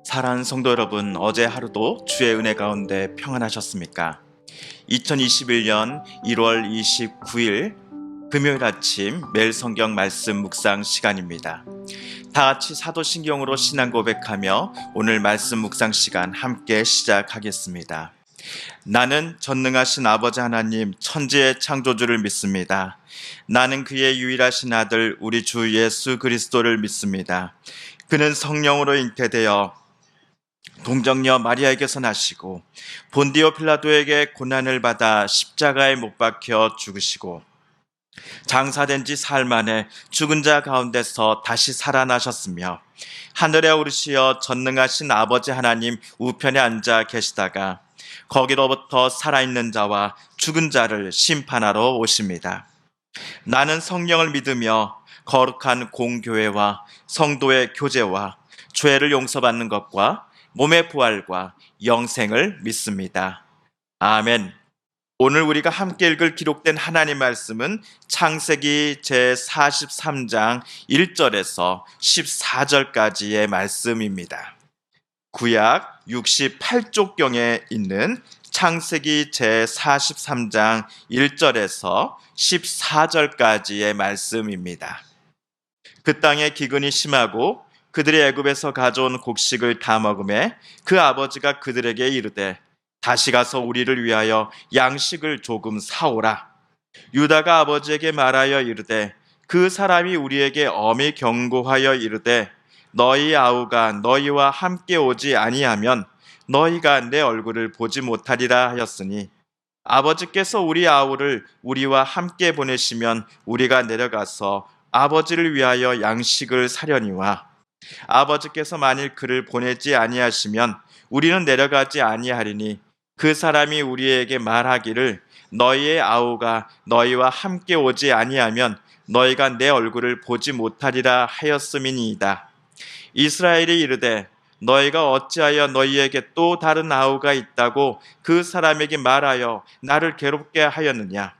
사랑하는 성도 여러분, 어제 하루도 주의 은혜 가운데 평안하셨습니까? 2021년 1월 29일 금요일 아침 매일 성경 말씀 묵상 시간입니다. 다 같이 사도신경으로 신앙 고백하며 오늘 말씀 묵상 시간 함께 시작하겠습니다. 나는 전능하신 아버지 하나님 천지의 창조주를 믿습니다. 나는 그의 유일하신 아들 우리 주 예수 그리스도를 믿습니다. 그는 성령으로 잉태되어 동정녀 마리아에게서 나시고 본디오 필라도에게 고난을 받아 십자가에 못 박혀 죽으시고 장사된 지 사흘 만에 죽은 자 가운데서 다시 살아나셨으며 하늘에 오르시어 전능하신 아버지 하나님 우편에 앉아 계시다가 거기로부터 살아있는 자와 죽은 자를 심판하러 오십니다. 나는 성령을 믿으며 거룩한 공교회와 성도의 교제와 죄를 용서받는 것과 몸의 부활과 영생을 믿습니다. 아멘. 오늘 우리가 함께 읽을 기록된 하나님 말씀은 창세기 제43장 1절에서 14절까지의 말씀입니다. 구약 68쪽경에 있는 창세기 제43장 1절에서 14절까지의 말씀입니다. 그 땅에 기근이 심하고 그들이 애굽에서 가져온 곡식을 다 먹음에 그 아버지가 그들에게 이르되 다시 가서 우리를 위하여 양식을 조금 사오라. 유다가 아버지에게 말하여 이르되 그 사람이 우리에게 엄히 경고하여 이르되 너희 아우가 너희와 함께 오지 아니하면 너희가 내 얼굴을 보지 못하리라 하였으니 아버지께서 우리 아우를 우리와 함께 보내시면 우리가 내려가서 아버지를 위하여 양식을 사려니와 아버지께서 만일 그를 보내지 아니하시면 우리는 내려가지 아니하리니 그 사람이 우리에게 말하기를 너희의 아우가 너희와 함께 오지 아니하면 너희가 내 얼굴을 보지 못하리라 하였음이니이다. 이스라엘이 이르되 너희가 어찌하여 너희에게 또 다른 아우가 있다고 그 사람에게 말하여 나를 괴롭게 하였느냐.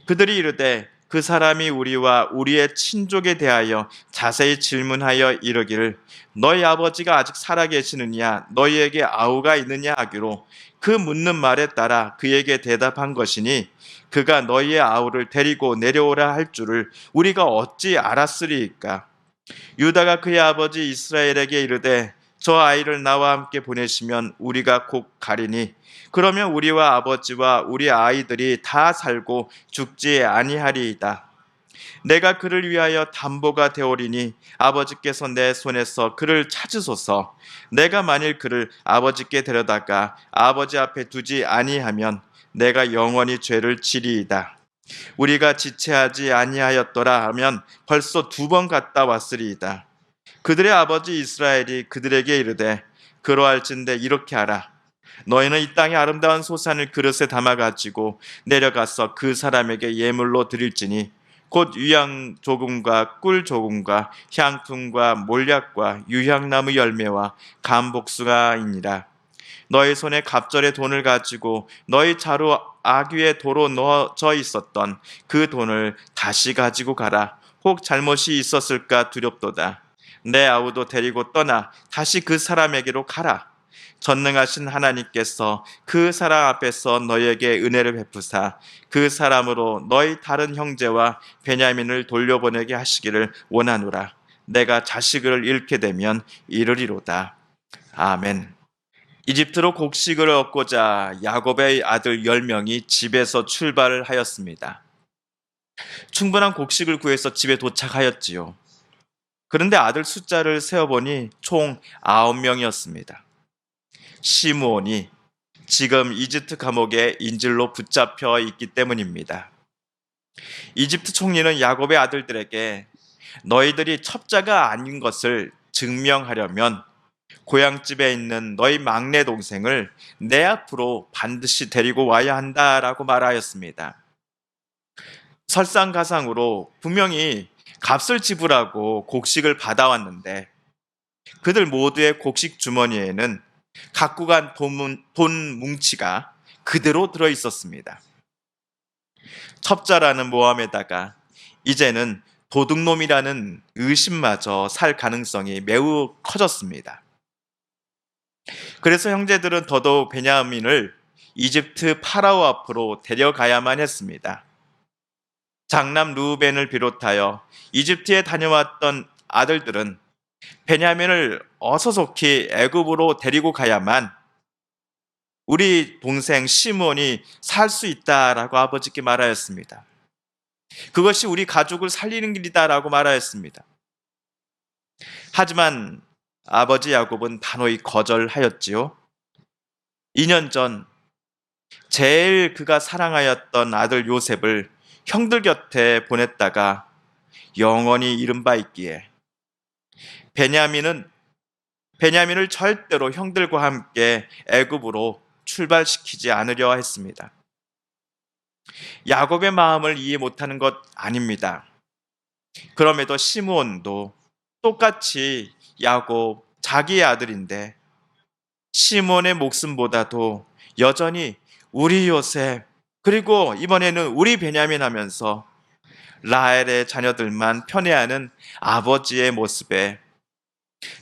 그들이 이르되 그 사람이 우리와 우리의 친족에 대하여 자세히 질문하여 이르기를 너희 아버지가 아직 살아계시느냐 너희에게 아우가 있느냐 하기로 그 묻는 말에 따라 그에게 대답한 것이니 그가 너희의 아우를 데리고 내려오라 할 줄을 우리가 어찌 알았으리이까. 유다가 그의 아버지 이스라엘에게 이르되 저 아이를 나와 함께 보내시면 우리가 곧 가리니 그러면 우리와 아버지와 우리 아이들이 다 살고 죽지 아니하리이다. 내가 그를 위하여 담보가 되오리니 아버지께서 내 손에서 그를 찾으소서. 내가 만일 그를 아버지께 데려다가 아버지 앞에 두지 아니하면 내가 영원히 죄를 지리이다. 우리가 지체하지 아니하였더라 하면 벌써 2번 갔다 왔으리이다. 그들의 아버지 이스라엘이 그들에게 이르되 그러할진대 이렇게 하라. 너희는 이 땅의 아름다운 소산을 그릇에 담아가지고 내려가서 그 사람에게 예물로 드릴지니 곧 유향 조금과 꿀 조금과 향품과 몰약과 유향나무 열매와 감복수가이니라. 너희 손에 갑절의 돈을 가지고 너희 자루 아귀의 도로 넣어져 있었던 그 돈을 다시 가지고 가라. 혹 잘못이 있었을까 두렵도다. 내 아우도 데리고 떠나 다시 그 사람에게로 가라. 전능하신 하나님께서 그 사람 앞에서 너희에게 은혜를 베푸사 그 사람으로 너희 다른 형제와 베냐민을 돌려보내게 하시기를 원하노라. 내가 자식을 잃게 되면 이르리로다. 아멘. 이집트로 곡식을 얻고자 야곱의 아들 10명이 집에서 출발을 하였습니다. 충분한 곡식을 구해서 집에 도착하였지요. 그런데 아들 숫자를 세어보니 총 9명이었습니다. 시므온이 지금 이집트 감옥에 인질로 붙잡혀 있기 때문입니다. 이집트 총리는 야곱의 아들들에게 너희들이 첩자가 아닌 것을 증명하려면 고향집에 있는 너희 막내 동생을 내 앞으로 반드시 데리고 와야 한다라고 말하였습니다. 설상가상으로 분명히 값을 지불하고 곡식을 받아왔는데 그들 모두의 곡식 주머니에는 갖고 간 돈 뭉치가 그대로 들어 있었습니다. 첩자라는 모함에다가 이제는 도둑놈이라는 의심마저 살 가능성이 매우 커졌습니다. 그래서 형제들은 더더욱 베냐민을 이집트 파라오 앞으로 데려가야만 했습니다. 장남 루벤을 비롯하여 이집트에 다녀왔던 아들들은 베냐민을 어서 속히 애굽으로 데리고 가야만 우리 동생 시므온이 살 수 있다라고 아버지께 말하였습니다. 그것이 우리 가족을 살리는 길이다라고 말하였습니다. 하지만 아버지 야곱은 단호히 거절하였지요. 2년 전 제일 그가 사랑하였던 아들 요셉을 형들 곁에 보냈다가 영원히 잃은 바 있기에 베냐민을 절대로 형들과 함께 애굽으로 출발시키지 않으려 했습니다. 야곱의 마음을 이해 못하는 것 아닙니다. 그럼에도 시므온도 똑같이 야곱 자기의 아들인데 시므온의 목숨보다도 여전히 우리 요셉 그리고 이번에는 우리 베냐민 하면서 라헬의 자녀들만 편애하는 아버지의 모습에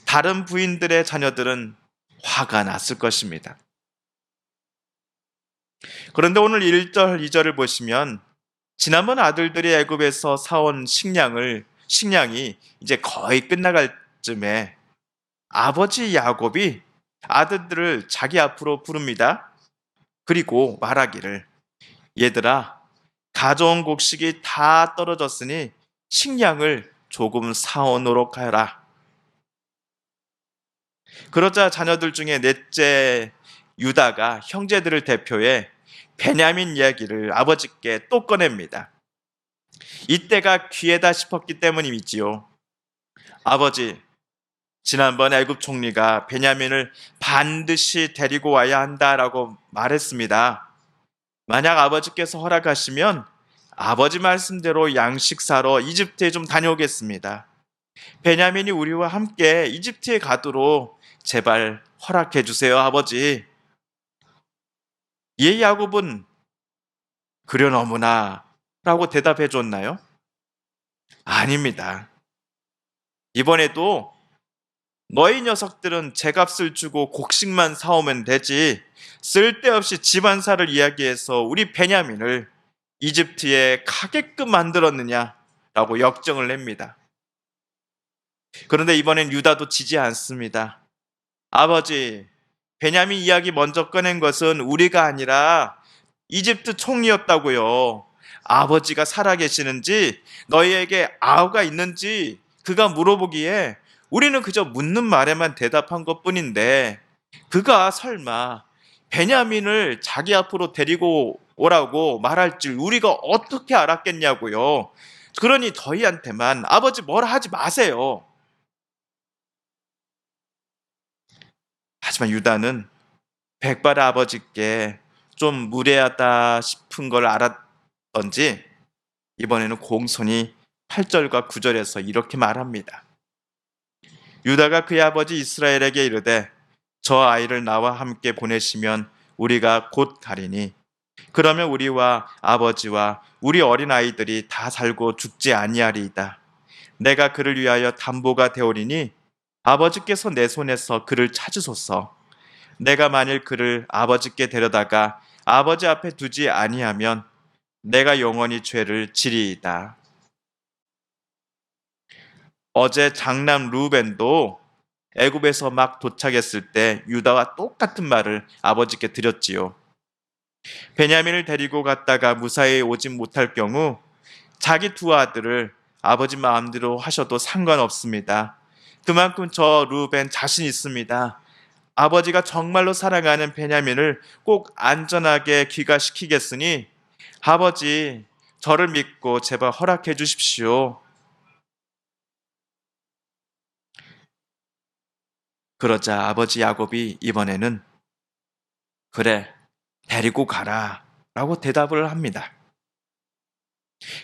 다른 부인들의 자녀들은 화가 났을 것입니다. 그런데 오늘 1절, 2절을 보시면 지난번 아들들이 애굽에서 사온 식량이 이제 거의 끝나갈 쯤에 아버지 야곱이 아들들을 자기 앞으로 부릅니다. 그리고 말하기를 얘들아 가져온 곡식이 다 떨어졌으니 식량을 조금 사오도록 하라. 그러자 자녀들 중에 넷째 유다가 형제들을 대표해 베냐민 이야기를 아버지께 또 꺼냅니다. 이때가 기회다 싶었기 때문이지요. 아버지, 지난번 애굽 총리가 베냐민을 반드시 데리고 와야 한다라고 말했습니다. 만약 아버지께서 허락하시면 아버지 말씀대로 양식 사러 이집트에 좀 다녀오겠습니다. 베냐민이 우리와 함께 이집트에 가도록 제발 허락해 주세요, 아버지. 예, 야곱은 그려 너무나 라고 대답해 줬나요? 아닙니다. 이번에도 너희 녀석들은 제값을 주고 곡식만 사오면 되지 쓸데없이 집안사를 이야기해서 우리 베냐민을 이집트에 가게끔 만들었느냐라고 역정을 냅니다. 그런데 이번엔 유다도 지지 않습니다. 아버지, 베냐민 이야기 먼저 꺼낸 것은 우리가 아니라 이집트 총리였다고요. 아버지가 살아계시는지 너희에게 아우가 있는지 그가 물어보기에 우리는 그저 묻는 말에만 대답한 것뿐인데 그가 설마 베냐민을 자기 앞으로 데리고 오라고 말할 줄 우리가 어떻게 알았겠냐고요. 그러니 저희한테만 아버지 뭐라 하지 마세요. 하지만 유다는 백발의 아버지께 좀 무례하다 싶은 걸 알았던지 이번에는 공손히 8절과 9절에서 이렇게 말합니다. 유다가 그의 아버지 이스라엘에게 이르되 저 아이를 나와 함께 보내시면 우리가 곧 가리니 그러면 우리와 아버지와 우리 어린 아이들이 다 살고 죽지 아니하리이다. 내가 그를 위하여 담보가 되오리니 아버지께서 내 손에서 그를 찾으소서. 내가 만일 그를 아버지께 데려다가 아버지 앞에 두지 아니하면 내가 영원히 죄를 지리이다. 어제 장남 루벤도 애굽에서 막 도착했을 때 유다와 똑같은 말을 아버지께 드렸지요. 베냐민을 데리고 갔다가 무사히 오지 못할 경우 자기 두 아들을 아버지 마음대로 하셔도 상관없습니다. 그만큼 저 루벤 자신 있습니다. 아버지가 정말로 사랑하는 베냐민을 꼭 안전하게 귀가시키겠으니 아버지 저를 믿고 제발 허락해 주십시오. 그러자 아버지 야곱이 이번에는 그래 데리고 가라 라고 대답을 합니다.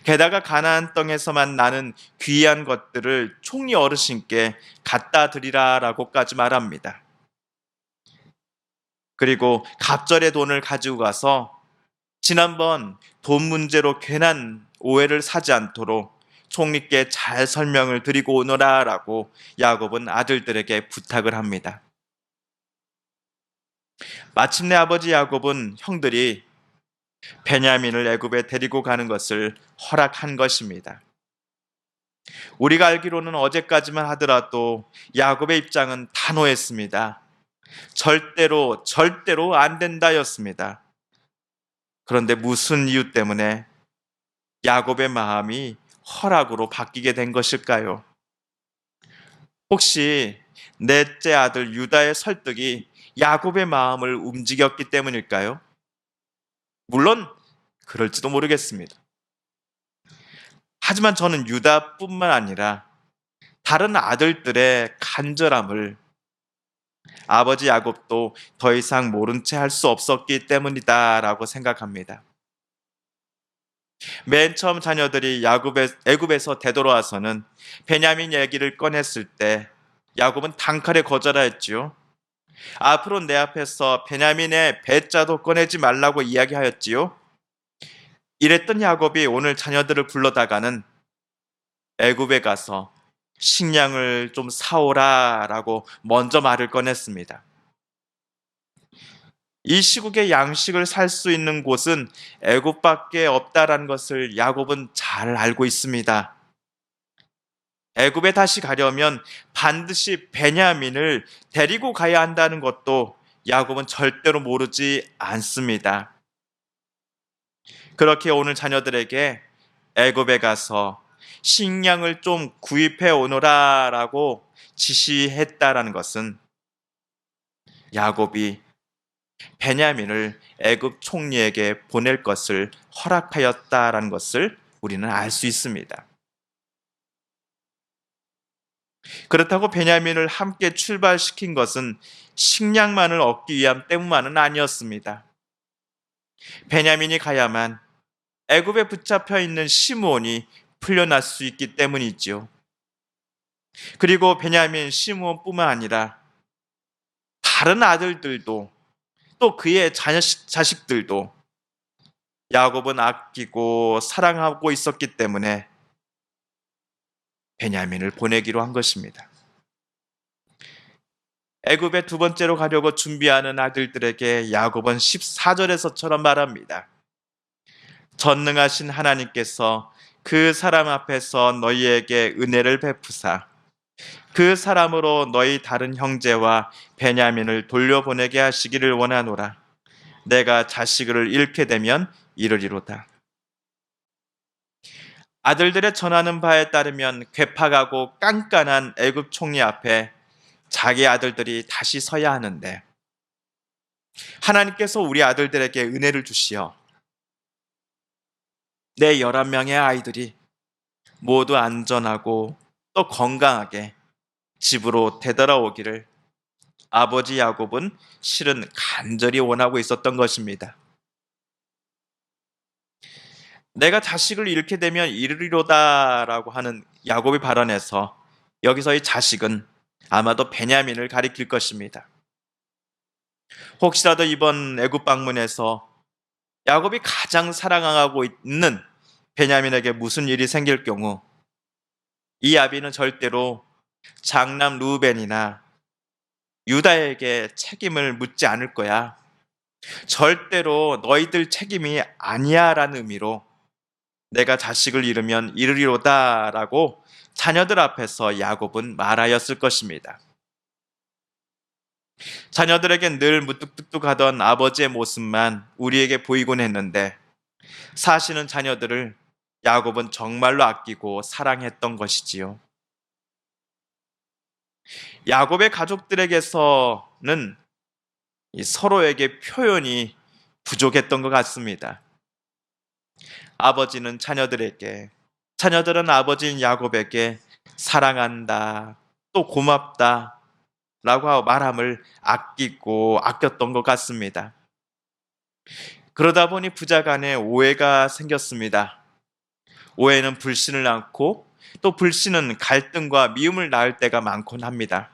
게다가 가나안 땅에서만 나는 귀한 것들을 총리 어르신께 갖다 드리라 라고까지 말합니다. 그리고 갑절의 돈을 가지고 가서 지난번 돈 문제로 괜한 오해를 사지 않도록 총리께 잘 설명을 드리고 오너라라고 야곱은 아들들에게 부탁을 합니다. 마침내 아버지 야곱은 형들이 베냐민을 애굽에 데리고 가는 것을 허락한 것입니다. 우리가 알기로는 어제까지만 하더라도 야곱의 입장은 단호했습니다. 절대로 안 된다였습니다. 그런데 무슨 이유 때문에 야곱의 마음이 허락으로 바뀌게 된 것일까요? 혹시 넷째 아들 유다의 설득이 야곱의 마음을 움직였기 때문일까요? 물론 그럴지도 모르겠습니다. 하지만 저는 유다뿐만 아니라 다른 아들들의 간절함을 아버지 야곱도 더 이상 모른 채 할 수 없었기 때문이다라고 생각합니다. 맨 처음 자녀들이 애굽에서 되돌아와서는 베냐민 얘기를 꺼냈을 때 야곱은 단칼에 거절하였지요. 앞으로 내 앞에서 베냐민의 배자도 꺼내지 말라고 이야기하였지요. 이랬던 야곱이 오늘 자녀들을 불러다가는 애굽에 가서 식량을 좀 사오라라고 먼저 말을 꺼냈습니다. 이 시국에 양식을 살 수 있는 곳은 애굽밖에 없다라는 것을 야곱은 잘 알고 있습니다. 애굽에 다시 가려면 반드시 베냐민을 데리고 가야 한다는 것도 야곱은 절대로 모르지 않습니다. 그렇게 오늘 자녀들에게 애굽에 가서 식량을 좀 구입해 오너라라고 지시했다라는 것은 야곱이 베냐민을 애굽 총리에게 보낼 것을 허락하였다라는 것을 우리는 알 수 있습니다. 그렇다고 베냐민을 함께 출발시킨 것은 식량만을 얻기 위함 때문만은 아니었습니다. 베냐민이 가야만 애굽에 붙잡혀 있는 시므온이 풀려날 수 있기 때문이지요. 그리고 베냐민 시므온뿐만 아니라 다른 아들들도 또 그의 자식들도 야곱은 아끼고 사랑하고 있었기 때문에 베냐민을 보내기로 한 것입니다. 애굽에 두 번째로 가려고 준비하는 아들들에게 야곱은 14절에서처럼 말합니다. 전능하신 하나님께서 그 사람 앞에서 너희에게 은혜를 베푸사 그 사람으로 너희 다른 형제와 베냐민을 돌려보내게 하시기를 원하노라. 내가 자식을 잃게 되면 이르리로다. 아들들의 전하는 바에 따르면 괴팍하고 깐깐한 애굽 총리 앞에 자기 아들들이 다시 서야 하는데 하나님께서 우리 아들들에게 은혜를 주시어 내 11명의 아이들이 모두 안전하고 또 건강하게 집으로 되돌아오기를 아버지 야곱은 실은 간절히 원하고 있었던 것입니다. 내가 자식을 잃게 되면 이르리로다라고 하는 야곱의 발언에서 여기서의 자식은 아마도 베냐민을 가리킬 것입니다. 혹시라도 이번 애굽 방문에서 야곱이 가장 사랑하고 있는 베냐민에게 무슨 일이 생길 경우 이 아비는 절대로 장남 루벤이나 유다에게 책임을 묻지 않을 거야. 절대로 너희들 책임이 아니야 라는 의미로 내가 자식을 잃으면 이르리로다 라고 자녀들 앞에서 야곱은 말하였을 것입니다. 자녀들에겐 늘 무뚝뚝뚝하던 아버지의 모습만 우리에게 보이곤 했는데 사실은 자녀들을 야곱은 정말로 아끼고 사랑했던 것이지요. 야곱의 가족들에게서는 서로에게 표현이 부족했던 것 같습니다. 아버지는 자녀들에게, 자녀들은 아버지인 야곱에게 사랑한다, 또 고맙다 라고 말함을 아끼고 아꼈던 것 같습니다. 그러다 보니 부자 간에 오해가 생겼습니다. 오해는 불신을 낳고 또 불신은 갈등과 미움을 낳을 때가 많곤 합니다.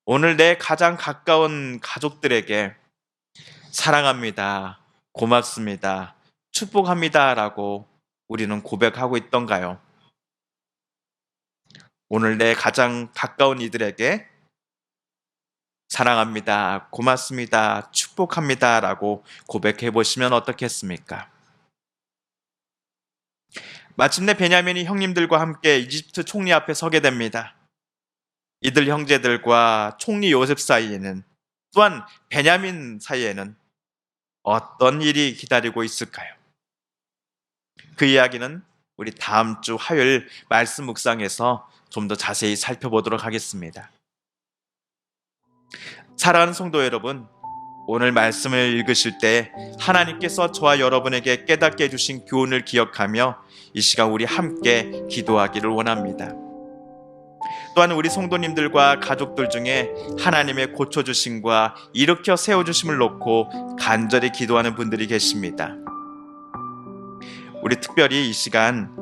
오늘 내 가장 가까운 가족들에게 사랑합니다, 고맙습니다, 축복합니다 라고 우리는 고백하고 있던가요? 오늘 내 가장 가까운 이들에게 사랑합니다, 고맙습니다, 축복합니다 라고 고백해 보시면 어떻겠습니까? 마침내 베냐민이 형님들과 함께 이집트 총리 앞에 서게 됩니다. 이들 형제들과 총리 요셉 사이에는, 또한 베냐민 사이에는 어떤 일이 기다리고 있을까요? 그 이야기는 우리 다음 주 화요일 말씀 묵상에서 좀 더 자세히 살펴보도록 하겠습니다. 사랑하는 성도 여러분, 오늘 말씀을 읽으실 때 하나님께서 저와 여러분에게 깨닫게 해주신 교훈을 기억하며 이 시간 우리 함께 기도하기를 원합니다. 또한 우리 성도님들과 가족들 중에 하나님의 고쳐주심과 일으켜 세워주심을 놓고 간절히 기도하는 분들이 계십니다. 우리 특별히 이 시간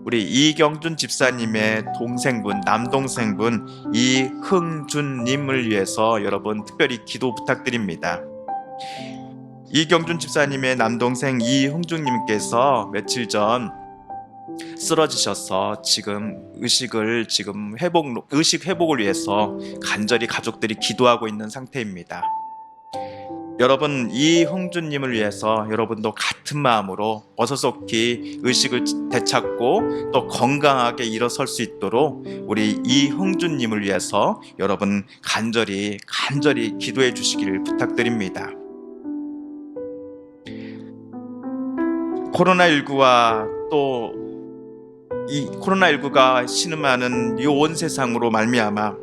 우리 이경준 집사님의 동생분, 남동생분 이흥준님을 위해서 여러분 특별히 기도 부탁드립니다. 이경준 집사님의 남동생 이흥준님께서 며칠 전 쓰러지셔서 지금 의식 회복을 위해서 간절히 가족들이 기도하고 있는 상태입니다. 여러분, 이흥준님을 위해서 여러분도 같은 마음으로 어서속히 의식을 되찾고 또 건강하게 일어설 수 있도록 우리 이흥준님을 위해서 여러분 간절히 기도해 주시기를 부탁드립니다. 코로나19와 또 이 코로나19가 신음하는 이 온 세상으로 말미암아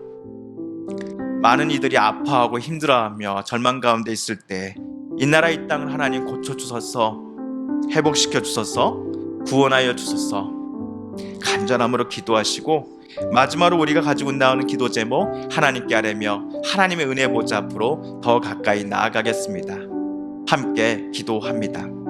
많은 이들이 아파하고 힘들어하며 절망 가운데 있을 때 이 나라 이 땅을 하나님 고쳐주소서, 회복시켜 주소서, 구원하여 주소서 간절함으로 기도하시고, 마지막으로 우리가 가지고 나오는 기도 제목 하나님께 아뢰며 하나님의 은혜 보좌 앞으로 더 가까이 나아가겠습니다. 함께 기도합니다.